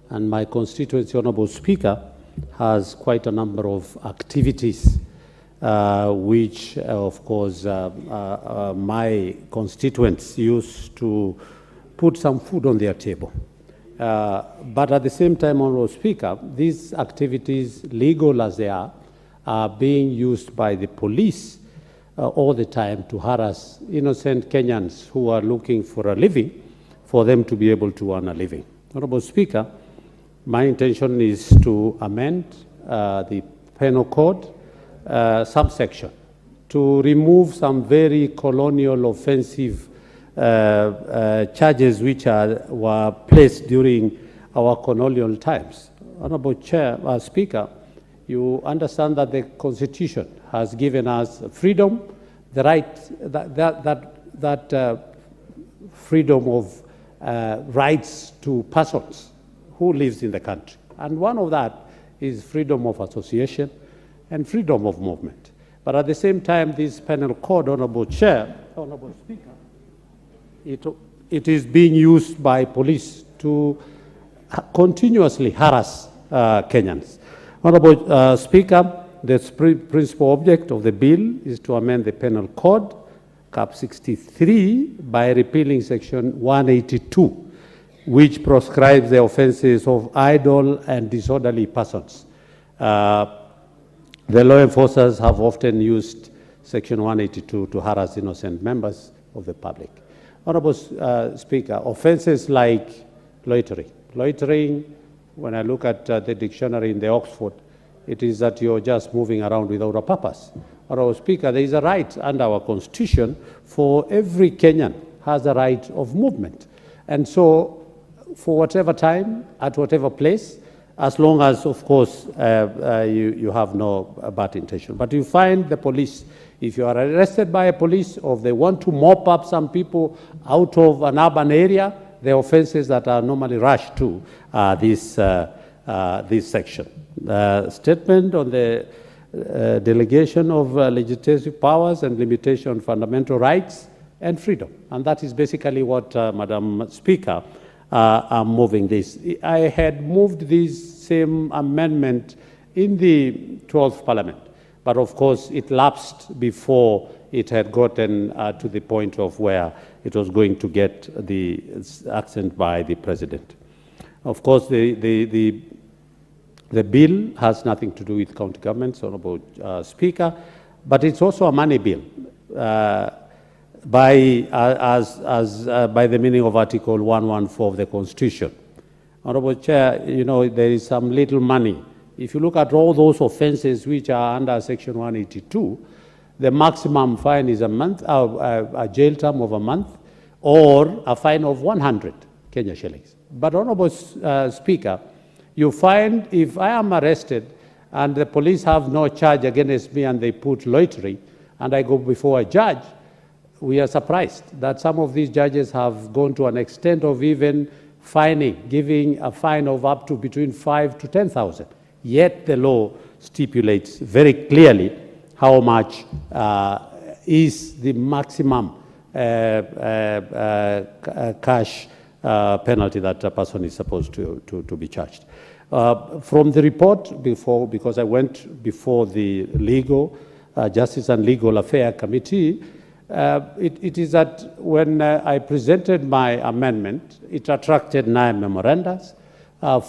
And my constituency, Honorable Speaker, has quite a number of activities which, of course, my constituents use to put some food on their table. But at the same time, Honorable Speaker, these activities, legal as they are being used by the police all the time to harass innocent Kenyans who are looking for a living, for them to be able to earn a living. Honorable Speaker, my intention is to amend the penal code subsection to remove some very colonial offensive charges which were placed during our colonial times. Honorable Speaker, you understand that the Constitution has given us freedom, the right, that freedom of rights to persons who lives in the country. And one of that is freedom of association and freedom of movement. But at the same time, this penal code, Honorable Speaker, it is being used by police to continuously harass Kenyans. Honorable Speaker, the principal object of the bill is to amend the penal code, Cap 63, by repealing section 182, which proscribes the offenses of idle and disorderly persons. The law enforcers have often used section 182 to harass innocent members of the public. Honorable Speaker, offenses like loitering. Loitering, when I look at the dictionary in the Oxford, it is that you're just moving around without a purpose. Honorable Speaker, there is a right under our Constitution for every Kenyan has a right of movement. And so, for whatever time, at whatever place, as long as, of course, you have no bad intention. But you find the police, if you are arrested by a police or they want to mop up some people out of an urban area, the offenses that are normally rushed to this section. Statement on the delegation of legislative powers and limitation on fundamental rights and freedom. And that is basically what, Madam Speaker, I'm moving this. I had moved this same amendment in the 12th Parliament, but of course it lapsed before it had gotten to the point of where it was going to get the accent by the President. Of course, the bill has nothing to do with county governments, Honorable Speaker, but it's also a money bill. By the meaning of Article 114 of the Constitution. Honorable Chair, you know, there is some little money. If you look at all those offenses which are under Section 182, the maximum fine is a month, a jail term of a month, or a fine of 100 Kenya shillings. But Honorable Speaker, you find if I am arrested and the police have no charge against me and they put loitering, and I go before a judge, we are surprised that some of these judges have gone to an extent of even fining, giving a fine of up to between 5,000 to 10,000. Yet the law stipulates very clearly how much is the maximum cash penalty that a person is supposed to be charged. From the report before, because I went before the Legal, Justice and Legal Affairs Committee, it is that when I presented my amendment, it attracted 9 memorandums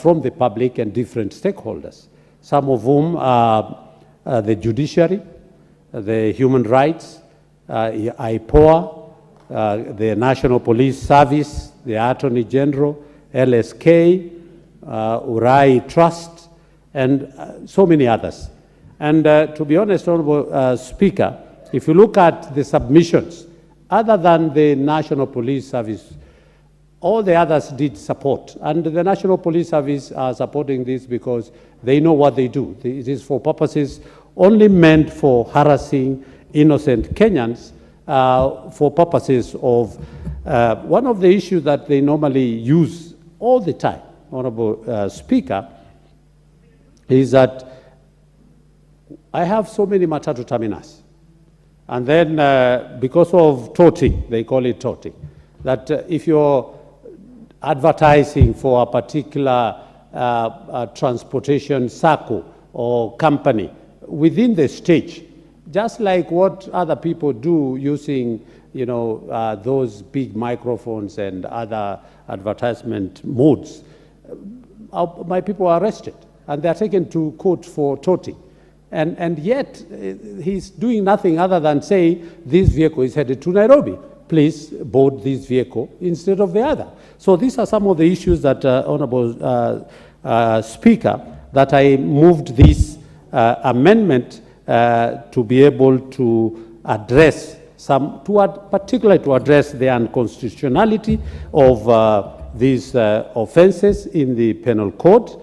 from the public and different stakeholders, some of whom are the judiciary, the human rights, IPOA, the National Police Service, the Attorney General, LSK, URAI Trust, and so many others. And to be honest, Honorable Speaker, if you look at the submissions, other than the National Police Service, all the others did support. And the National Police Service are supporting this because they know what they do. It is for purposes only meant for harassing innocent Kenyans, for purposes of one of the issues that they normally use all the time, Honorable Speaker, is that I have so many matatu terminals. And then because of toting, they call it toting, that if you're advertising for a particular transportation circle or company within the stage, just like what other people do using, you know, those big microphones and other advertisement modes. My people are arrested and they're taken to court for toting. And yet he's doing nothing other than say this vehicle is headed to Nairobi. Please board this vehicle instead of the other. So these are some of the issues that, Honorable Speaker, that I moved this amendment to be able to address particularly to address the unconstitutionality of these offenses in the penal code,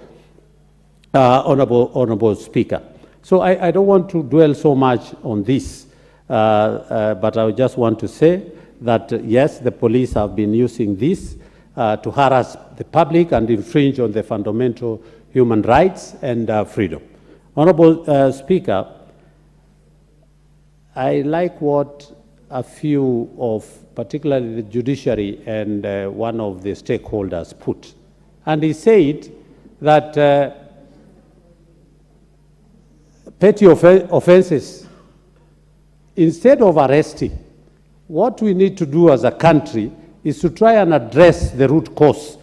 Honorable Speaker. So I don't want to dwell so much on this, but I just want to say that yes, the police have been using this to harass the public and infringe on the fundamental human rights and freedom. Honorable Speaker, I like what a few of, particularly the judiciary and one of the stakeholders put. And he said that petty offenses, instead of arresting, what we need to do as a country is to try and address the root cause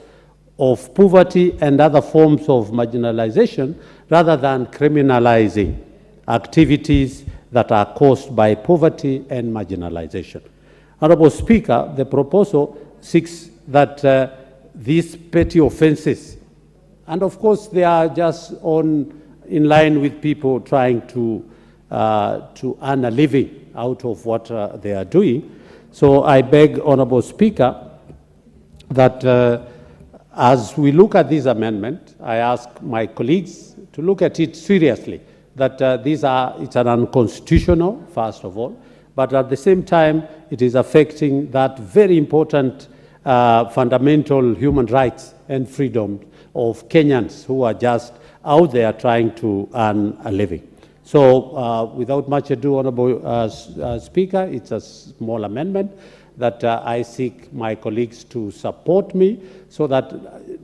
of poverty and other forms of marginalization rather than criminalizing activities that are caused by poverty and marginalization. Honorable Speaker, the proposal seeks that these petty offenses, and of course they are just in line with people trying to earn a living out of what they are doing. So I beg, Honorable Speaker, that as we look at this amendment, I ask my colleagues to look at it seriously, that it's an unconstitutional, first of all, but at the same time, it is affecting that very important fundamental human rights and freedom of Kenyans who are just out there trying to earn a living. So without much ado, Honorable Speaker, it's a small amendment that I seek my colleagues to support me so that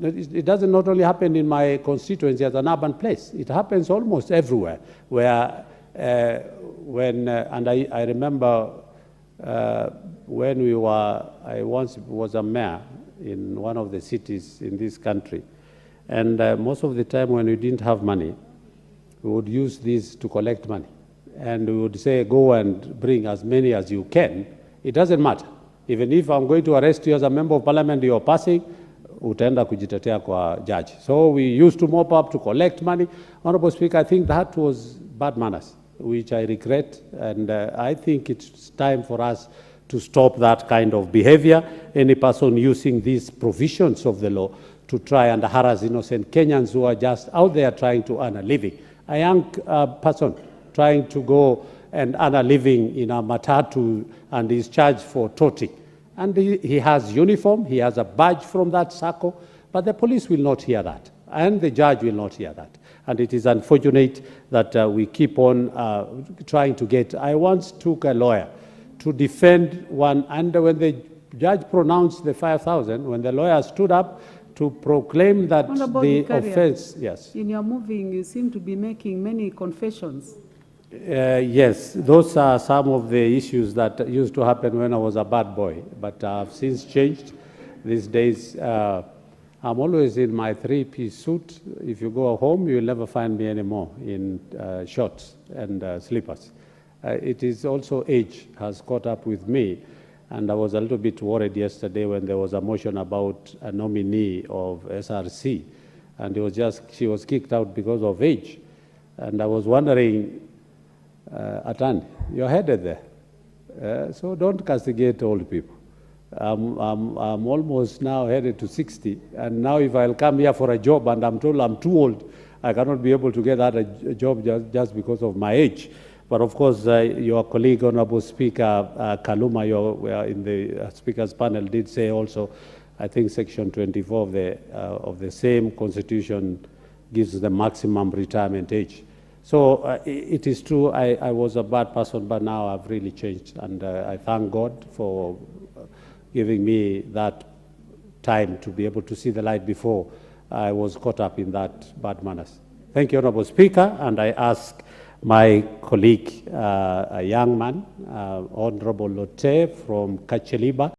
it doesn't not only happen in my constituency as an urban place, it happens almost everywhere where and I remember when I once was a mayor in one of the cities in this country, and most of the time when we didn't have money, we would use these to collect money. And we would say, go and bring as many as you can. It doesn't matter. Even if I'm going to arrest you as a member of parliament, you're passing, utaenda kujitetea kwa judge. So we used to mop up to collect money. Honorable Speaker, I think that was bad manners, which I regret. And I think it's time for us to stop that kind of behavior. Any person using these provisions of the law to try and harass innocent Kenyans who are just out there trying to earn a living. A young person trying to go and earn a living in a matatu and is charged for toting. And he has uniform, he has a badge from that circle, but the police will not hear that, and the judge will not hear that. And it is unfortunate that we keep on trying to get. I once took a lawyer to defend one, and when the judge pronounced the 5,000, when the lawyer stood up to proclaim that the offense, yes. In your moving, you seem to be making many confessions. Yes, those are some of the issues that used to happen when I was a bad boy, but I've since changed. These days, I'm always in my three-piece suit. If you go home, you'll never find me anymore in shorts and slippers. It is also age has caught up with me. And I was a little bit worried yesterday when there was a motion about a nominee of SRC. And she was kicked out because of age. And I was wondering, Atan, you're headed there. So don't castigate old people. I'm almost now headed to 60. And now if I'll come here for a job and I'm told I'm too old, I cannot be able to get that job just because of my age. But of course, your colleague, Honorable Speaker Kaluma, in the Speaker's panel, did say also, I think Section 24 of the same Constitution gives the maximum retirement age. So it is true, I was a bad person, but now I've really changed. And I thank God for giving me that time to be able to see the light before I was caught up in that bad manners. Thank you, Honorable Speaker, and I ask my colleague, a young man, Honorable Lotte from Kacheliba.